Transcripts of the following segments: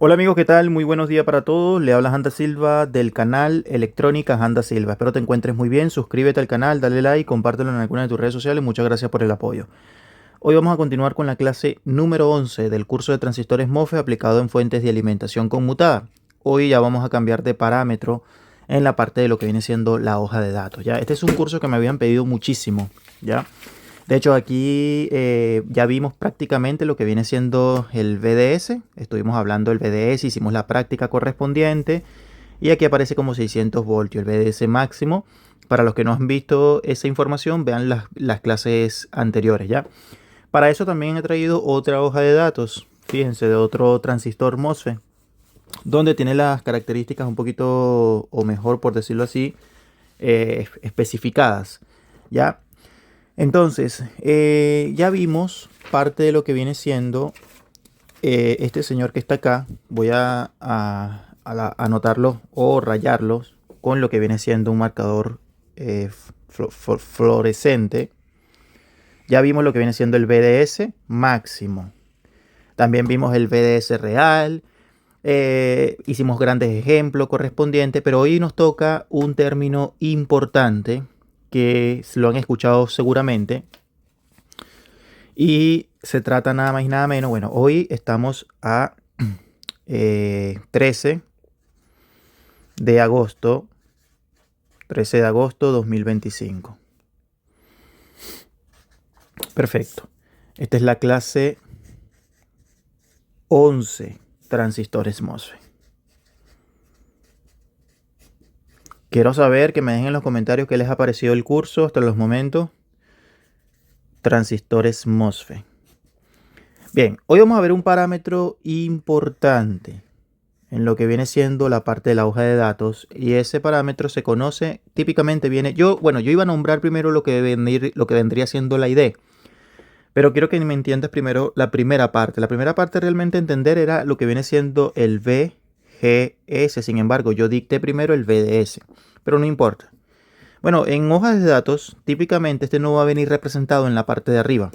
Hola amigos, ¿qué tal? Muy buenos días para todos. Le habla Handa Silva del canal Electrónica Handa Silva. Espero te encuentres muy bien. Suscríbete al canal, dale like, compártelo en alguna de tus redes sociales. Muchas gracias por el apoyo. Hoy vamos a continuar con la clase número 11 del curso de transistores MOSFET aplicado en fuentes de alimentación conmutada. Hoy ya vamos a cambiar de parámetro en la parte de lo que viene siendo la hoja de datos. ¿Ya? Este es un curso que me habían pedido muchísimo. ¿Ya? De hecho, aquí ya vimos prácticamente lo que viene siendo el VDS. Estuvimos hablando del VDS, hicimos la práctica correspondiente. Y aquí aparece como 600 voltios, el VDS máximo. Para los que no han visto esa información, vean las clases anteriores, ¿ya? Para eso también he traído otra hoja de datos. Fíjense, de otro transistor MOSFET. Donde tiene las características un poquito, o mejor por decirlo así, especificadas, ¿ya? Entonces, ya vimos parte de lo que viene siendo este señor que está acá. Voy a anotarlo o rayarlos con lo que viene siendo un marcador fluorescente. Ya vimos lo que viene siendo el VDS máximo. También vimos el VDS real. Hicimos grandes ejemplos correspondientes, pero hoy nos toca un término importante que lo han escuchado seguramente. Y se trata nada más y nada menos. Bueno, hoy estamos a 13 de agosto. 13 de agosto 2025. Perfecto. Esta es la clase 11, transistores MOSFET. Quiero saber que me dejen en los comentarios qué les ha parecido el curso hasta los momentos. Transistores MOSFET. Bien, hoy vamos a ver un parámetro importante en lo que viene siendo la parte de la hoja de datos, y ese parámetro se conoce, típicamente viene, yo iba a nombrar primero lo que vendría siendo la ID, pero quiero que me entiendas primero la primera parte. La primera parte realmente entender era lo que viene siendo el VGS, sin embargo yo dicté primero el VDS, pero no importa. Bueno, en hojas de datos, típicamente este no va a venir representado en la parte de arriba.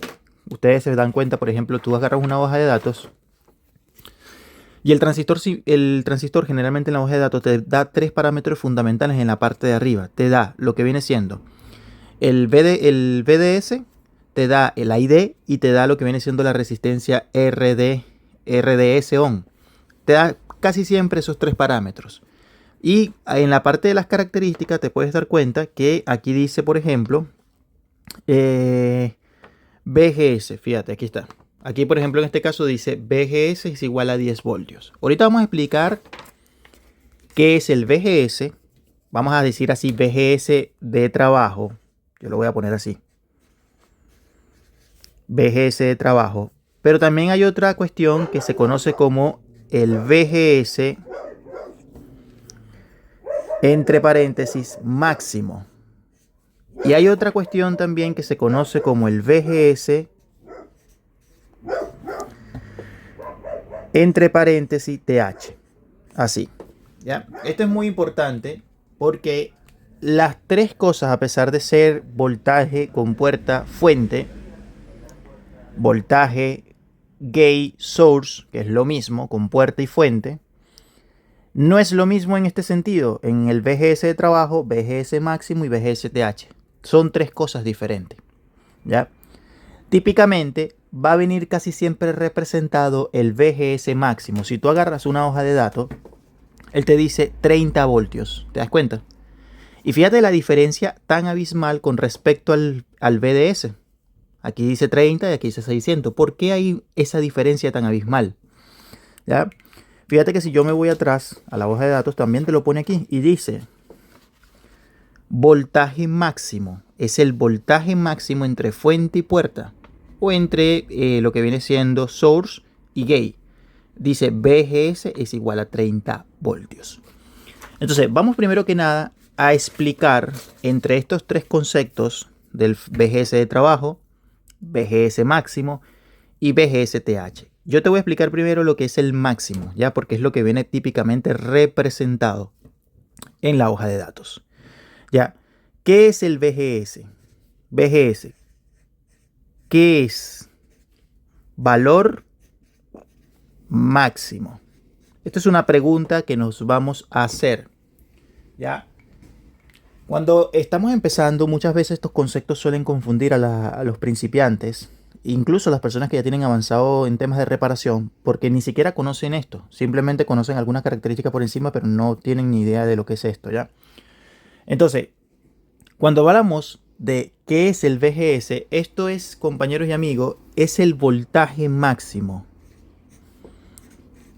Ustedes se dan cuenta, por ejemplo, tú agarras una hoja de datos y el transistor generalmente en la hoja de datos te da tres parámetros fundamentales en la parte de arriba. Te da lo que viene siendo el VDS, te da el ID y te da lo que viene siendo la resistencia RDS-ON. Te da casi siempre esos tres parámetros. Y en la parte de las características te puedes dar cuenta que aquí dice, por ejemplo, VGS. Fíjate, aquí está. Aquí, por ejemplo, en este caso dice VGS es igual a 10 voltios. Ahorita vamos a explicar qué es el VGS. Vamos a decir así, VGS de trabajo. Yo lo voy a poner así. VGS de trabajo. Pero también hay otra cuestión que se conoce como el VGS entre paréntesis máximo. Y hay otra cuestión también que se conoce como el VGS entre paréntesis TH. Así. ¿Ya? Esto es muy importante porque las tres cosas, a pesar de ser voltaje, compuerta, fuente, voltaje, gate, source, que es lo mismo, compuerta y fuente, no es lo mismo en este sentido. En el VGS de trabajo, VGS máximo y VGS TH. Son tres cosas diferentes. ¿Ya? Típicamente va a venir casi siempre representado el VGS máximo. Si tú agarras una hoja de datos, él te dice 30 voltios. ¿Te das cuenta? Y fíjate la diferencia tan abismal con respecto al VDS. Aquí dice 30 y aquí dice 600. ¿Por qué hay esa diferencia tan abismal? ¿Ya? Fíjate que si yo me voy atrás a la hoja de datos, también te lo pone aquí y dice voltaje máximo. Es el voltaje máximo entre fuente y puerta, o entre lo que viene siendo source y gate. Dice VGS es igual a 30 voltios. Entonces, vamos primero que nada a explicar entre estos tres conceptos del VGS de trabajo, VGS máximo y VGS TH. Yo te voy a explicar primero lo que es el máximo, ya, porque es lo que viene típicamente representado en la hoja de datos. Ya, ¿qué es el VGS? VGS, ¿qué es? Valor máximo. Esto es una pregunta que nos vamos a hacer, ¿ya? Cuando estamos empezando, muchas veces estos conceptos suelen confundir a los principiantes, incluso a las personas que ya tienen avanzado en temas de reparación, porque ni siquiera conocen esto, simplemente conocen algunas características por encima, pero no tienen ni idea de lo que es esto, ¿ya? Entonces, cuando hablamos de qué es el VGS, esto es, compañeros y amigos, es el voltaje máximo.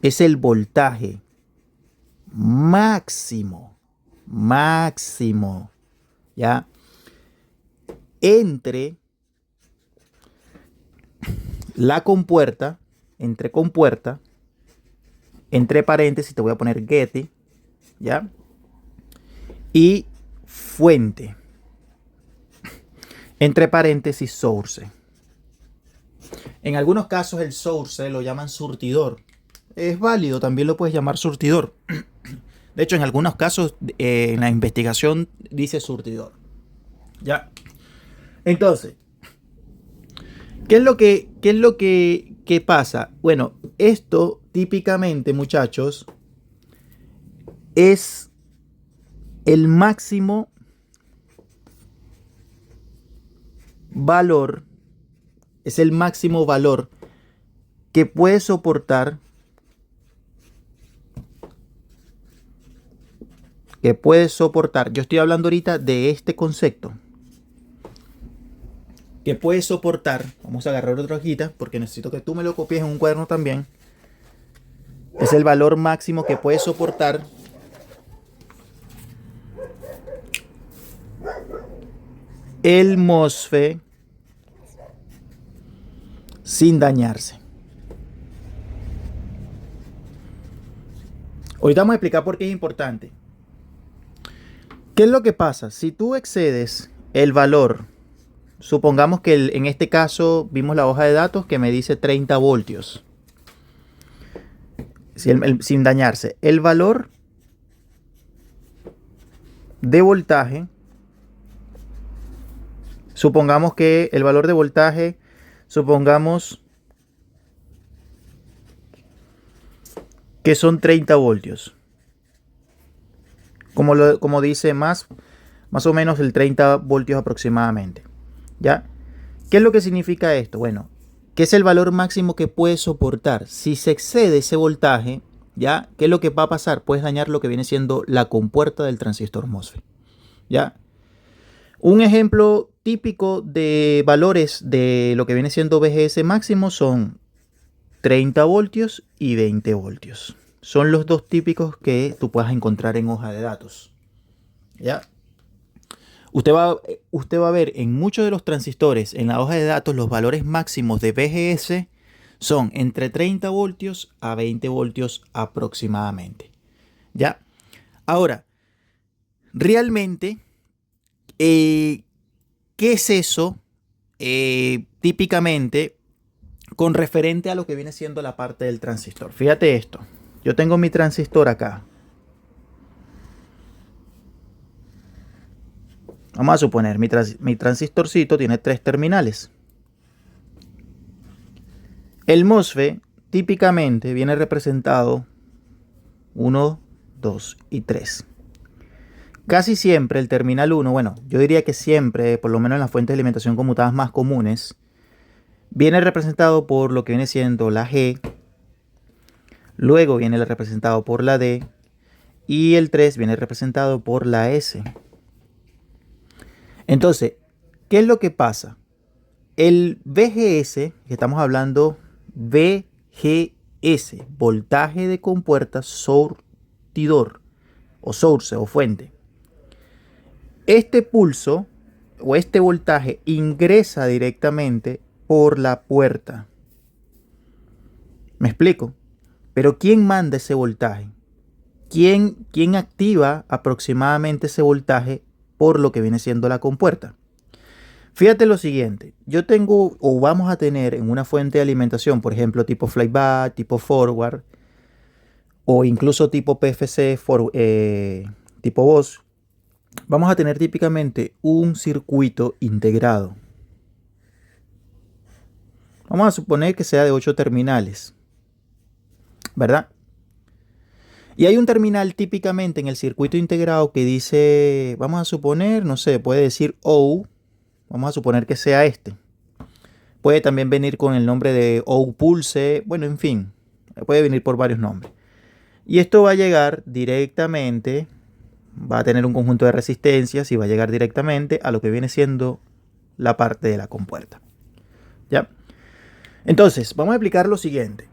Es el voltaje máximo, ¿ya? Entre la compuerta, entre paréntesis, te voy a poner Getty, ¿ya? Y fuente, entre paréntesis, source. En algunos casos el source lo llaman surtidor. Es válido, también lo puedes llamar surtidor. De hecho, en algunos casos en la investigación dice surtidor. ¿Ya? Entonces, ¿qué es lo que pasa? Bueno, esto típicamente, muchachos, es el máximo valor, que puede soportar, yo estoy hablando ahorita de este concepto, que puede soportar, vamos a agarrar otra hojita, porque necesito que tú me lo copies en un cuaderno también, es el valor máximo que puede soportar el MOSFET sin dañarse. Ahorita vamos a explicar por qué es importante. ¿Qué es lo que pasa? Si tú excedes el valor, supongamos que en este caso vimos la hoja de datos que me dice 30 voltios. Sin dañarse. El valor de voltaje, supongamos que el valor de voltaje, que son 30 voltios. Como dice más o menos el 30 voltios aproximadamente. ¿Ya? ¿Qué es lo que significa esto? Bueno, que es el valor máximo que puede soportar. Si se excede ese voltaje, ¿ya? ¿Qué es lo que va a pasar? Puedes dañar lo que viene siendo la compuerta del transistor MOSFET. ¿Ya? Un ejemplo típico de valores de lo que viene siendo VGS máximo son 30 voltios y 20 voltios. Son los dos típicos que tú puedas encontrar en hoja de datos. ¿Ya? Usted va a ver en muchos de los transistores en la hoja de datos los valores máximos de VGS son entre 30 voltios a 20 voltios aproximadamente. ¿Ya? Ahora, realmente, ¿qué es eso? Típicamente, con referente a lo que viene siendo la parte del transistor. Fíjate esto. Yo tengo mi transistor acá. Vamos a suponer, mi transistorcito tiene 3 terminales. El MOSFET típicamente viene representado 1, 2 y 3. Casi siempre el terminal 1, bueno, yo diría que siempre, por lo menos en las fuentes de alimentación conmutadas más comunes, viene representado por lo que viene siendo la G, luego viene representado por la D y el 3 viene representado por la S. Entonces, ¿qué es lo que pasa? El VGS, que estamos hablando VGS, voltaje de compuerta surtidor o source o fuente. Este pulso o este voltaje ingresa directamente por la puerta. ¿Me explico? Pero ¿quién manda ese voltaje? ¿Quién activa aproximadamente ese voltaje por lo que viene siendo la compuerta? Fíjate lo siguiente, yo tengo o vamos a tener en una fuente de alimentación, por ejemplo, tipo flyback, tipo forward, o incluso tipo PFC, tipo voz, vamos a tener típicamente un circuito integrado. Vamos a suponer que sea de 8 terminales, ¿verdad? Y hay un terminal típicamente en el circuito integrado que dice, vamos a suponer, no sé, puede decir O, vamos a suponer que sea este. Puede también venir con el nombre de O Pulse, bueno, en fin, puede venir por varios nombres. Y esto va a llegar directamente, va a tener un conjunto de resistencias y va a llegar directamente a lo que viene siendo la parte de la compuerta. ¿Ya? Entonces, vamos a explicar lo siguiente.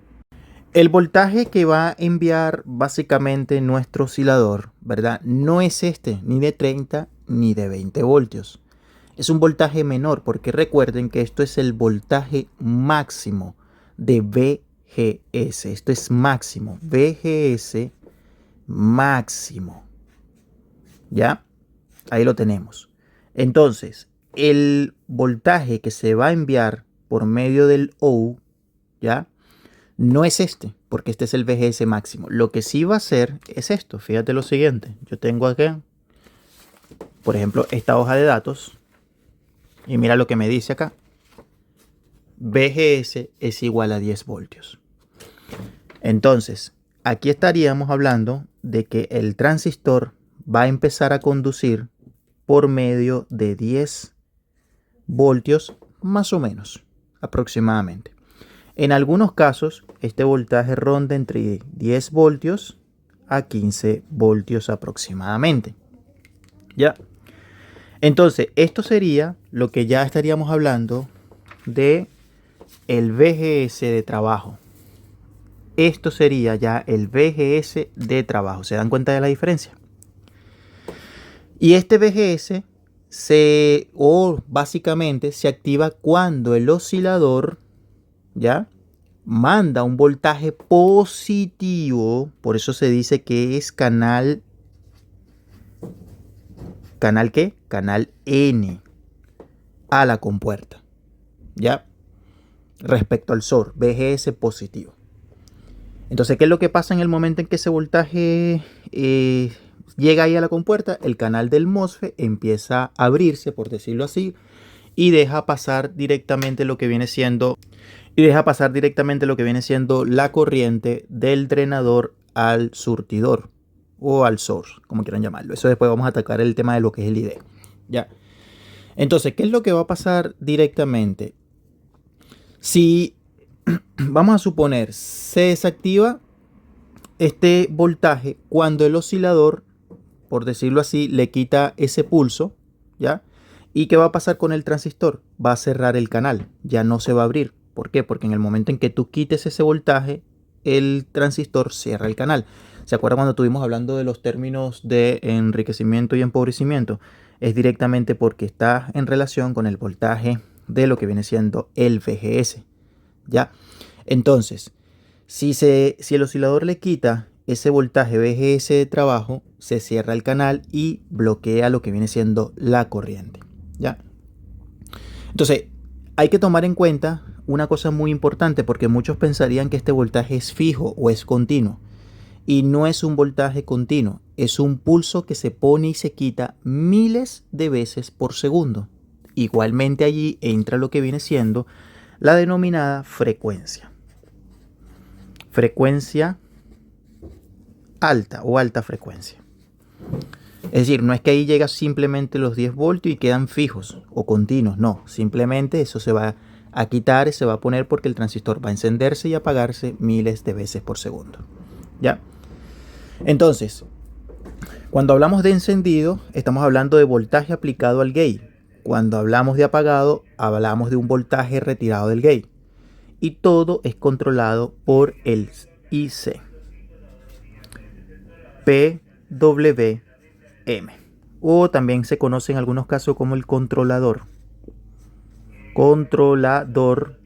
El voltaje que va a enviar básicamente nuestro oscilador, ¿verdad? No es este, ni de 30 ni de 20 voltios. Es un voltaje menor porque recuerden que esto es el voltaje máximo de VGS. Esto es máximo, VGS máximo. ¿Ya? Ahí lo tenemos. Entonces, el voltaje que se va a enviar por medio del O, ¿ya? No es este, porque este es el VGS máximo. Lo que sí va a hacer es esto. Fíjate lo siguiente. Yo tengo acá, por ejemplo, esta hoja de datos. Y mira lo que me dice acá. VGS es igual a 10 voltios. Entonces, aquí estaríamos hablando de que el transistor va a empezar a conducir por medio de 10 voltios más o menos, aproximadamente. En algunos casos, este voltaje ronda entre 10 voltios a 15 voltios aproximadamente. ¿Ya? Entonces, esto sería lo que ya estaríamos hablando de el VGS de trabajo. Esto sería ya el VGS de trabajo. ¿Se dan cuenta de la diferencia? Y este VGS básicamente se activa cuando el oscilador, ¿ya?, manda un voltaje positivo. Por eso se dice que es ¿canal qué? Canal N a la compuerta, ¿ya? Respecto al SOR, VGS positivo. Entonces, ¿qué es lo que pasa en el momento en que ese voltaje llega ahí a la compuerta? El canal del MOSFET empieza a abrirse, por decirlo así, y deja pasar directamente lo que viene siendo la corriente del drenador al surtidor o al source, como quieran llamarlo. Eso después vamos a atacar el tema de lo que es el ID. ¿Ya? Entonces, ¿qué es lo que va a pasar directamente? Si vamos a suponer se desactiva este voltaje cuando el oscilador, por decirlo así, le quita ese pulso, ¿ya? ¿Y qué va a pasar con el transistor? Va a cerrar el canal, ya no se va a abrir. ¿Por qué? Porque en el momento en que tú quites ese voltaje, el transistor cierra el canal. ¿Se acuerdan cuando estuvimos hablando de los términos de enriquecimiento y empobrecimiento? Es directamente porque está en relación con el voltaje de lo que viene siendo el VGS, ¿ya? Entonces, si el oscilador le quita ese voltaje VGS de trabajo, se cierra el canal y bloquea lo que viene siendo la corriente, ¿ya? Entonces, hay que tomar en cuenta una cosa muy importante, porque muchos pensarían que este voltaje es fijo o es continuo. Y no es un voltaje continuo, es un pulso que se pone y se quita miles de veces por segundo. Igualmente allí entra lo que viene siendo la denominada frecuencia. Frecuencia alta o alta frecuencia. Es decir, no es que ahí llega simplemente los 10 voltios y quedan fijos o continuos, no, simplemente eso se va a quitar y se va a poner porque el transistor va a encenderse y apagarse miles de veces por segundo, ¿ya? Entonces, cuando hablamos de encendido, estamos hablando de voltaje aplicado al gate. Cuando hablamos de apagado, hablamos de un voltaje retirado del gate. Y todo es controlado por el IC. PWM. O también se conoce en algunos casos como el controlador. Controlador.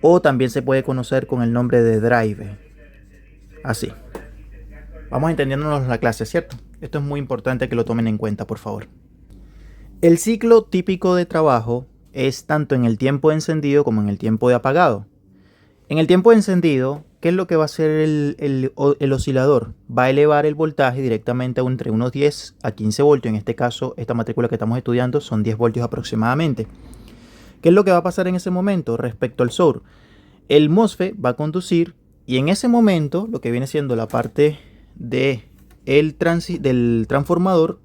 O también se puede conocer con el nombre de drive. Así. Vamos entendiéndonos la clase, ¿cierto? Esto es muy importante que lo tomen en cuenta, por favor. El ciclo típico de trabajo es tanto en el tiempo de encendido como en el tiempo de apagado. En el tiempo de encendido, ¿qué es lo que va a hacer el oscilador? Va a elevar el voltaje directamente entre unos 10 a 15 voltios. En este caso, esta matrícula que estamos estudiando son 10 voltios aproximadamente. ¿Qué es lo que va a pasar en ese momento respecto al source? El MOSFET va a conducir y en ese momento, lo que viene siendo la parte del transformador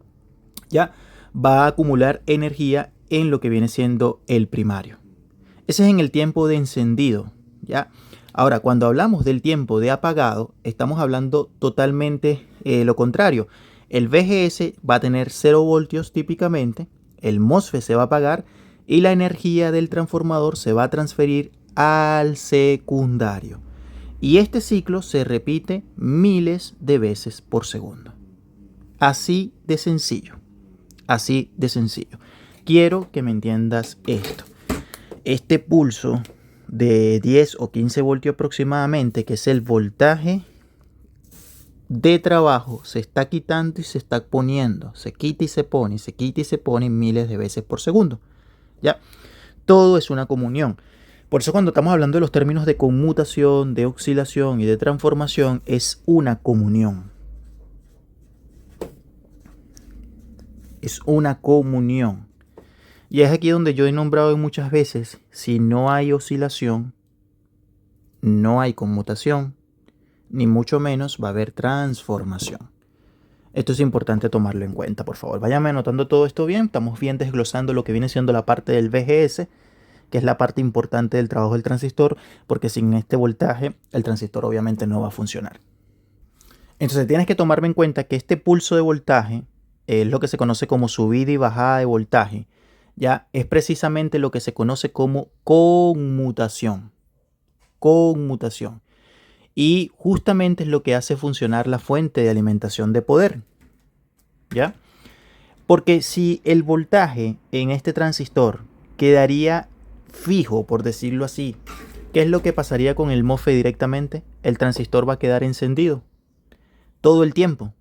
ya va a acumular energía en lo que viene siendo el primario. Ese es en el tiempo de encendido, ¿ya? Ahora, cuando hablamos del tiempo de apagado, estamos hablando totalmente lo contrario. El VGS va a tener 0 voltios típicamente, el MOSFET se va a apagar y la energía del transformador se va a transferir al secundario. Y este ciclo se repite miles de veces por segundo. Así de sencillo. Así de sencillo. Quiero que me entiendas esto. Este pulso de 10 o 15 voltios aproximadamente, que es el voltaje de trabajo, se está quitando y se está poniendo. Se quita y se pone, se quita y se pone miles de veces por segundo. ¿Ya? Todo es una comunión. Por eso cuando estamos hablando de los términos de conmutación, de oscilación y de transformación, es una comunión. Es una comunión. Y es aquí donde yo he nombrado muchas veces, si no hay oscilación, no hay conmutación, ni mucho menos va a haber transformación. Esto es importante tomarlo en cuenta, por favor. Váyame anotando todo esto bien. Estamos bien desglosando lo que viene siendo la parte del VGS, que es la parte importante del trabajo del transistor, porque sin este voltaje el transistor obviamente no va a funcionar. Entonces tienes que tomarme en cuenta que este pulso de voltaje es lo que se conoce como subida y bajada de voltaje. Ya es precisamente lo que se conoce como conmutación. Conmutación. Y justamente es lo que hace funcionar la fuente de alimentación de poder. ¿Ya? Porque si el voltaje en este transistor quedaría fijo, por decirlo así, ¿qué es lo que pasaría con el MOSFET directamente? El transistor va a quedar encendido todo el tiempo.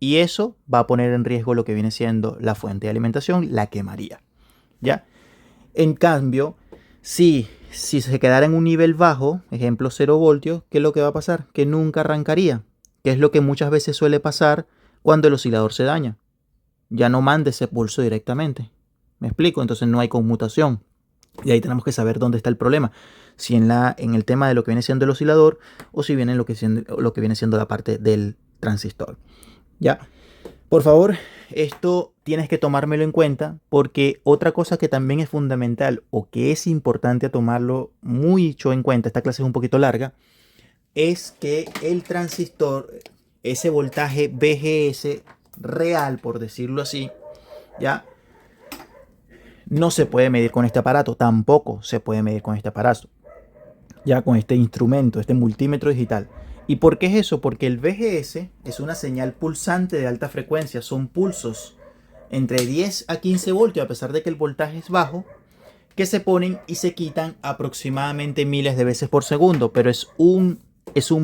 Y eso va a poner en riesgo lo que viene siendo la fuente de alimentación, la quemaría. ¿Ya? En cambio, si se quedara en un nivel bajo, ejemplo 0 voltios, ¿qué es lo que va a pasar? Que nunca arrancaría, que es lo que muchas veces suele pasar cuando el oscilador se daña. Ya no manda ese pulso directamente. ¿Me explico? Entonces no hay conmutación. Y ahí tenemos que saber dónde está el problema. Si en el tema de lo que viene siendo el oscilador o si viene lo que viene siendo la parte del transistor. ¿Ya? Por favor, esto tienes que tomármelo en cuenta porque otra cosa que también es fundamental o que es importante tomarlo mucho en cuenta, esta clase es un poquito larga, es que el transistor, ese voltaje VGS real, por decirlo así, ya no se puede medir con este aparato, tampoco se puede medir con este aparato, ya con este instrumento, este multímetro digital. ¿Y por qué es eso? Porque el VGS es una señal pulsante de alta frecuencia, son pulsos entre 10 a 15 voltios, a pesar de que el voltaje es bajo, que se ponen y se quitan aproximadamente miles de veces por segundo, pero es un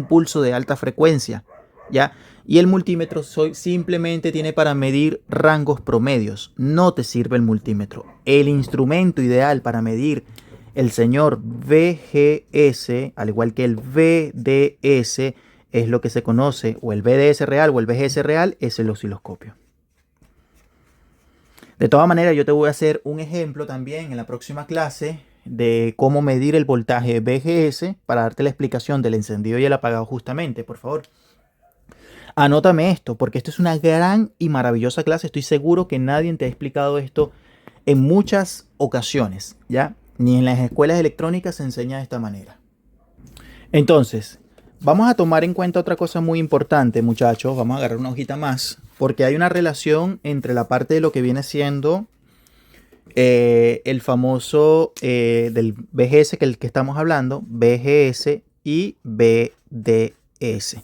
pulso de alta frecuencia, ¿ya? Y el multímetro simplemente tiene para medir rangos promedios, no te sirve el multímetro. El instrumento ideal para medir el señor VGS, al igual que el VDS, es lo que se conoce, o el VDS real o el VGS real, es el osciloscopio. De todas maneras, yo te voy a hacer un ejemplo también en la próxima clase de cómo medir el voltaje VGS para darte la explicación del encendido y el apagado justamente, por favor. Anótame esto, porque esto es una gran y maravillosa clase. Estoy seguro que nadie te ha explicado esto en muchas ocasiones, ¿ya? Ni en las escuelas electrónicas se enseña de esta manera. Entonces, vamos a tomar en cuenta otra cosa muy importante, muchachos. Vamos a agarrar una hojita más, porque hay una relación entre la parte de lo que viene siendo el famoso del VGS, que es el que estamos hablando, VGS y VDS.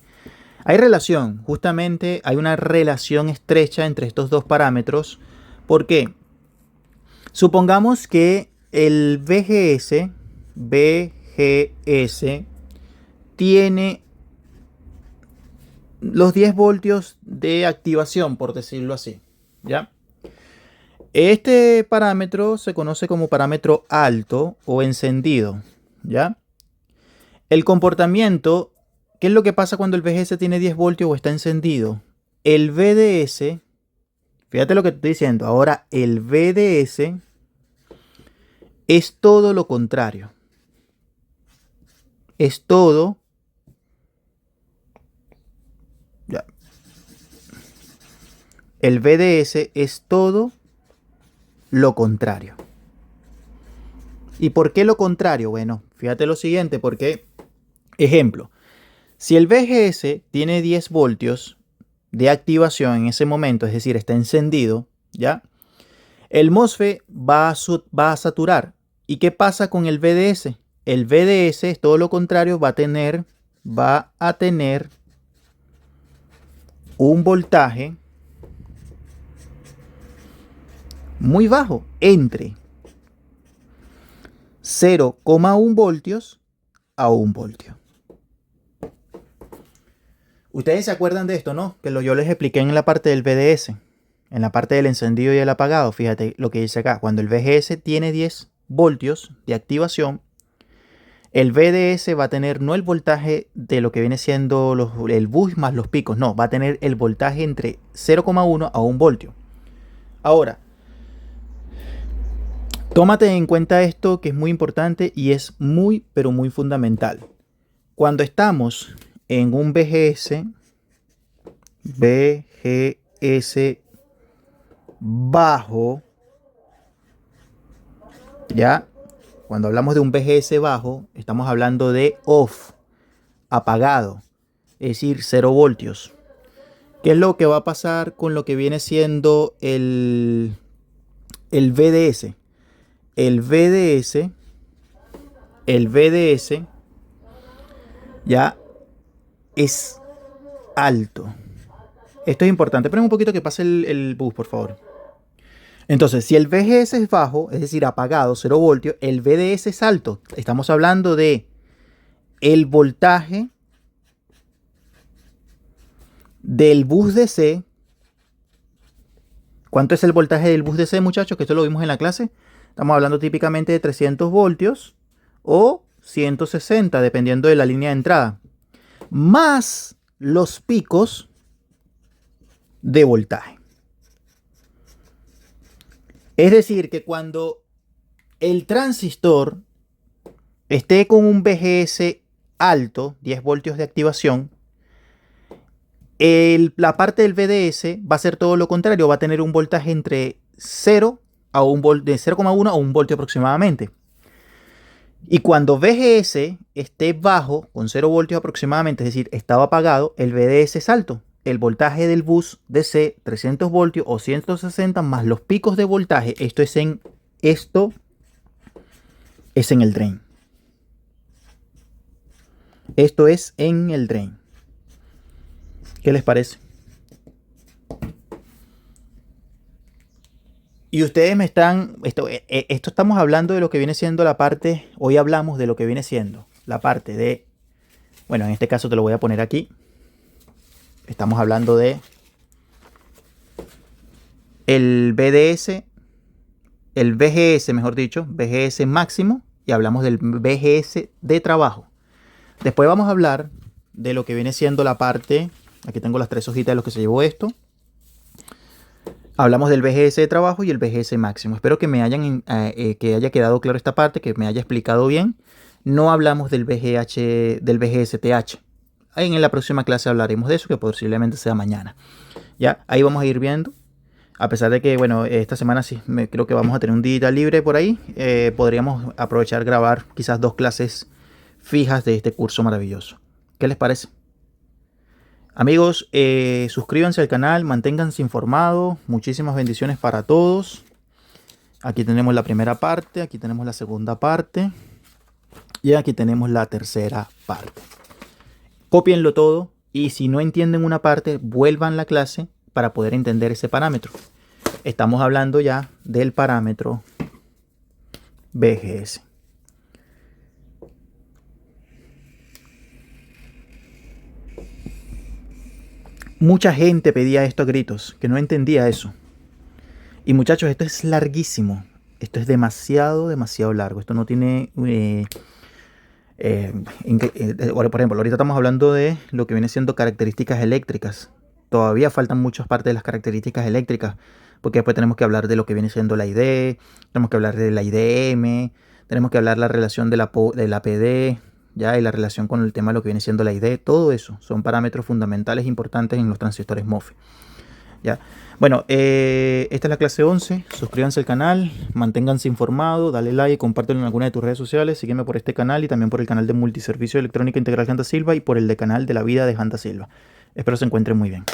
Hay relación, justamente hay una relación estrecha entre estos dos parámetros. ¿Por qué? Supongamos que el VGS tiene los 10 voltios de activación, por decirlo así, ¿ya? Este parámetro se conoce como parámetro alto o encendido, ¿ya? El comportamiento, ¿qué es lo que pasa cuando el VGS tiene 10 voltios o está encendido? El VDS, fíjate lo que te estoy diciendo, ahora el VDS es todo lo contrario. Es todo, ya, el VDS es todo lo contrario. ¿Y por qué lo contrario? Bueno, fíjate lo siguiente, porque, ejemplo, si el VGS tiene 10 voltios de activación en ese momento, es decir, está encendido, ¿ya? El MOSFET va a saturar. ¿Y qué pasa con el VDS? El VDS es todo lo contrario, va a tener un voltaje muy bajo, entre 0,1 voltios a 1 voltio. Ustedes se acuerdan de esto, ¿no? Que yo les expliqué en la parte del VDS, en la parte del encendido y el apagado. Fíjate lo que dice acá. Cuando el VGS tiene 10 voltios de activación, el VDS va a tener no el voltaje de lo que viene siendo el bus más los picos, no, va a tener el voltaje entre 0,1 a 1 voltio. Ahora, tómate en cuenta esto que es muy importante y es muy, pero muy fundamental. Cuando estamos en un VGS bajo, ¿ya? Cuando hablamos de un VGS bajo, estamos hablando de off, apagado, es decir, 0 voltios. ¿Qué es lo que va a pasar con lo que viene siendo el VDS? El VDS ya es alto. Esto es importante. Esperen un poquito que pase el bus, por favor. Entonces, si el VGS es bajo, es decir, apagado, 0 voltios, el VDS es alto. Estamos hablando de el voltaje del bus DC. ¿Cuánto es el voltaje del bus DC, muchachos? Que esto lo vimos en la clase. Estamos hablando típicamente de 300 voltios o 160, dependiendo de la línea de entrada. Más los picos de voltaje. Es decir, que cuando el transistor esté con un VGS alto, 10 voltios de activación, la parte del VDS va a ser todo lo contrario, va a tener un voltaje entre 0 a 1 de 0,1 a 1 voltio aproximadamente. Y cuando VGS esté bajo, con 0 voltios aproximadamente, es decir, estaba apagado, el VDS es alto. El voltaje del bus DC, 300 voltios o 160 más los picos de voltaje, esto es en el drain. Esto es en el drain. ¿Qué les parece? Y ustedes me están... Esto estamos hablando de lo que viene siendo la parte... Hoy hablamos de lo que viene siendo la parte de... Bueno, en este caso te lo voy a poner aquí. Estamos hablando de el BDS, el VGS, mejor dicho, VGS máximo, y hablamos del VGS de trabajo. Después vamos a hablar de lo que viene siendo la parte, aquí tengo las 3 hojitas de los que se llevó esto. Hablamos del VGS de trabajo y el VGS máximo. Espero que me que haya quedado claro esta parte, que me haya explicado bien. No hablamos del VGS-TH. En la próxima clase hablaremos de eso, que posiblemente sea mañana. Ya, ahí vamos a ir viendo. A pesar de que, bueno, esta semana sí, creo que vamos a tener un día libre por ahí. Podríamos aprovechar grabar quizás 2 clases fijas de este curso maravilloso. ¿Qué les parece? Amigos, suscríbanse al canal, manténganse informados. Muchísimas bendiciones para todos. Aquí tenemos la primera parte, aquí tenemos la segunda parte y aquí tenemos la tercera parte. Cópienlo todo y si no entienden una parte, vuelvan la clase para poder entender ese parámetro. Estamos hablando ya del parámetro VGS. Mucha gente pedía esto a gritos, que no entendía eso. Y muchachos, esto es larguísimo. Esto es demasiado largo. Esto no tiene... por ejemplo, ahorita estamos hablando de lo que viene siendo características eléctricas. Todavía faltan muchas partes de las características eléctricas, porque después tenemos que hablar de lo que viene siendo la ID, tenemos que hablar de la IDM, tenemos que hablar de la relación de la PD, ya, y la relación con el tema de lo que viene siendo la ID. Todo eso son parámetros fundamentales importantes en los transistores MOSFET. Ya. Bueno, esta es la clase 11. Suscríbanse al canal, manténganse informados, dale like, compártelo en alguna de tus redes sociales, sígueme por este canal y también por el canal de Multiservicio de Electrónica Integral Janda Silva y por el de canal de la vida de Janda Silva. Espero se encuentren muy bien.